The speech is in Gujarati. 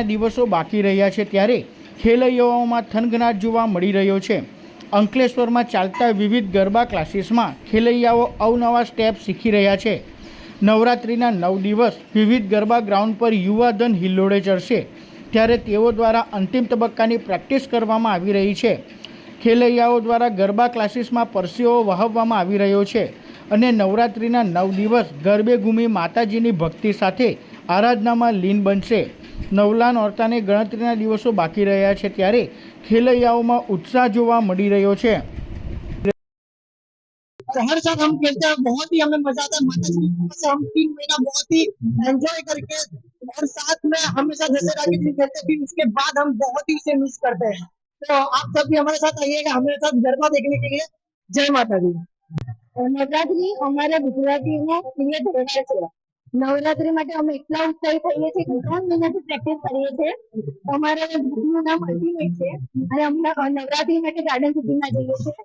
નવરાત્રિના દિવસો બાકી રહ્યા છે ત્યારે ખેલૈયાઓમાં થનગનાટ જોવા મળી રહ્યો છે। અંકલેશ્વરમાં ચાલતા વિવિધ ગરબા ક્લાસીસમાં ખેલૈયાઓ અવનવા સ્ટેપ શીખી રહ્યા છે। નવરાત્રિના 9 દિવસ વિવિધ ગરબા ગ્રાઉન્ડ પર યુવાધન હિલ્લોળે ચડશે ત્યારે તેઓ દ્વારા અંતિમ તબક્કાની પ્રેક્ટિસ કરવામાં આવી રહી છે। ખેલૈયાઓ દ્વારા ગરબા ક્લાસીસમાં પરસેવો વહાવવામાં આવી રહ્યો છે અને નવરાત્રિના 9 દિવસ ગરબે ઘૂમી માતાજીની ભક્તિ સાથે આરાધનામાં લીન બનશે। નવલા નોરતાને ગણતરીના દિવસો બાકી રહ્યા છે ત્યારે ખેલૈયાઓમાં उत्साह જોવા મળી રહ્યો છે। हर साल हम खेलते हैं, बहुत ही हमें मजा आता है। माता जी की कृपा से हम 3 महीना बहुत ही एंजॉय करके और साथ में हमेशा दशहरा के दिन खेलते, फिर उसके बाद हम बहुत ही उसे मिस करते हैं। तो आप सब भी हमारे साथ आइएगा, हमारे साथ गरबा देखने के लिए। जय माता दी। નવરાત્રી અમારા ગુજરાતીનો પ્રિય તહેવાર છે। નવરાત્રી માટે અમે એટલા ઉત્સાહિત થઈએ છીએ કે 3 મહિનાથી પ્રેક્ટિસ કરીએ છીએ। અમારા ગ્રુપનું નામ અલ્ટિમેટ છે અને અમે નવરાત્રી માટે ગાર્ડન સિટીમાં જઈએ છીએ।